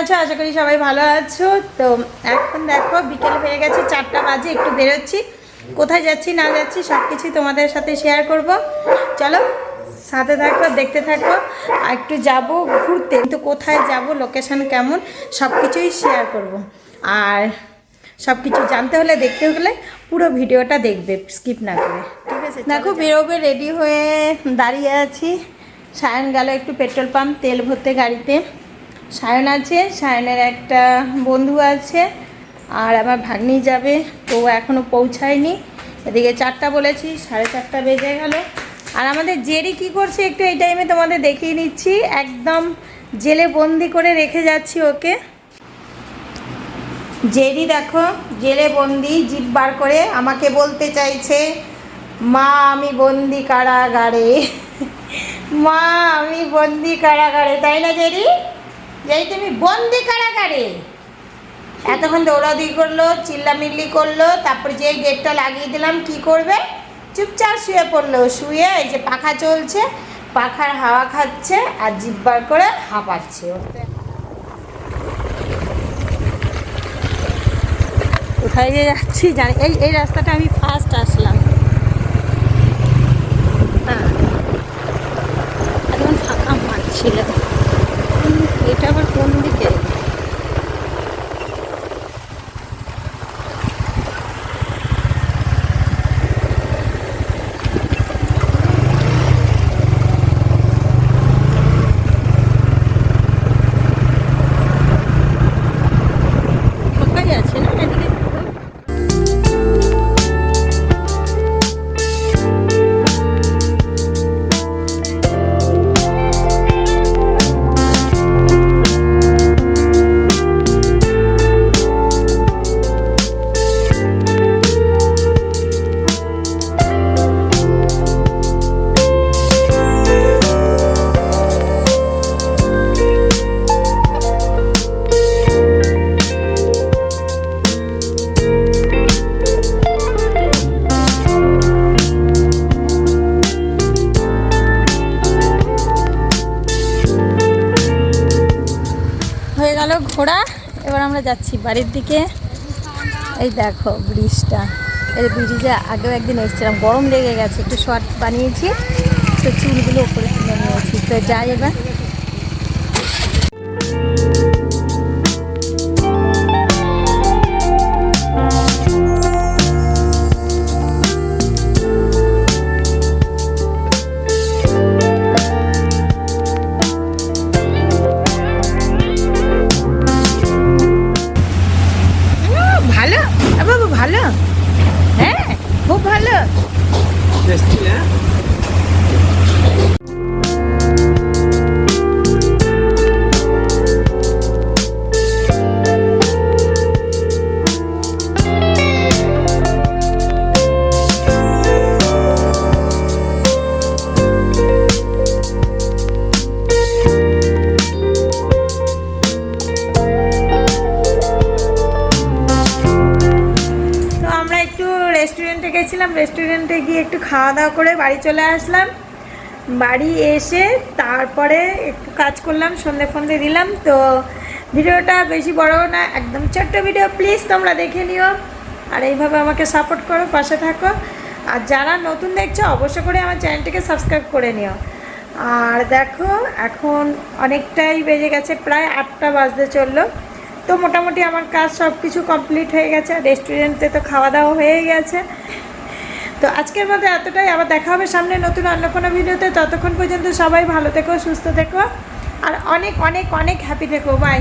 আছো? আশা করি সবাই ভালো আছো। তো এখন দেখো বিকেল হয়ে গেছে, 4টা বাজে, একটু বেরোচ্ছি। কোথায় যাচ্ছি না যাচ্ছি সব কিছুই তোমাদের সাথে শেয়ার করব। চলো সাথে থাকো, দেখতে থাকো। আর একটু যাব ঘুরতে, কিন্তু কোথায় যাব, লোকেশন কেমন, সব কিছুই শেয়ার করব। আর সব কিছু জানতে হলে, দেখতে হলে পুরো ভিডিওটা দেখবে, স্কিপ না করে, ঠিক আছে? দেখো বেরোবে, রেডি হয়ে দাঁড়িয়ে আছি। সায়ন গেল একটু পেট্রোল পাম্প তেল ভরতে গাড়িতে। সায়ন আছে, সায়নের একটা বন্ধু আছে, আর আমার ভাগ্নি যাবে, তো এখনও পৌঁছায়নি। এদিকে 4টা বলেছি, 4:30 বেজে গেল। আর আমাদের জেরি কি করছে একটু এই টাইমে তোমাদের দেখিয়ে নিচ্ছি। একদম জেলে বন্দি করে রেখে যাচ্ছি ওকে। জেরি দেখো জেলে বন্দি, জিভ বার করে আমাকে বলতে চাইছে, মা আমি বন্দি কারাগারে, মা আমি বন্দি কারাগারে, তাই না জেরি? যেই তুমি বন্দি কারাগারে। এতক্ষণ দৌড়াদৌড়ি করলো, চিল্লামিল্লি করলো, তারপর যে গেটটা লাগিয়ে দিলাম কি করবে, চুপচাপ শুয়ে পড়লো। শুয়ে এই যে পাখা চলছে, পাখার হাওয়া খাচ্ছে আর জিভ বার করে হাঁপাচ্ছে। কোথায় যে যাচ্ছি জানি, এই রাস্তাটা আমি ফার্স্ট আসলাম। হ্যাঁ একদম ফাঁকা মাঠ ছিল। এটা আবার কোন দিকে? ঘোড়া। এবার আমরা যাচ্ছি বাড়ির দিকে। এই দেখো ব্রিজটা, এই ব্রিজে আগেও একদিন এসেছিলাম, গরম লেগে গেছে, একটু শর্ট বানিয়েছি, তো চুলগুলো উপরে তুলে নিয়েছি। তো যাই এবার। ভালো, হ্যাঁ খুব ভালো। রেস্টুরেন্টে গেছিলাম, রেস্টুরেন্টে গিয়ে একটু খাওয়া দাওয়া করে বাড়ি চলে আসলাম। বাড়ি এসে তারপরে একটু কাজ করলাম, সন্ধে ফন্ধে দিলাম। তো ভিডিওটা বেশি বড় না, একদম ছোট্ট ভিডিও, প্লিজ তোমরা দেখে নিও। আর এইভাবে আমাকে সাপোর্ট করো, পাশে থাকো। আর যারা নতুন দেখছো অবশ্যই করে আমার চ্যানেলটিকে সাবস্ক্রাইব করে নিও। আর দেখো এখন অনেকটাই বেজে গেছে, প্রায় 8টা বাজতে চললো। তো মোটামুটি আমার কাজ সব কিছু কমপ্লিট হয়ে গেছে, রেস্টুরেন্টে তো খাওয়া দাওয়া হয়ে গেছে। তো আজকের মধ্যে এতটাই, আবার দেখা হবে সামনে নতুন অন্য কোনো ভিডিওতে। ততক্ষণ পর্যন্ত সবাই ভালো থেকো, সুস্থ থেকো, আর অনেক অনেক অনেক হ্যাপি থেকো। বাই।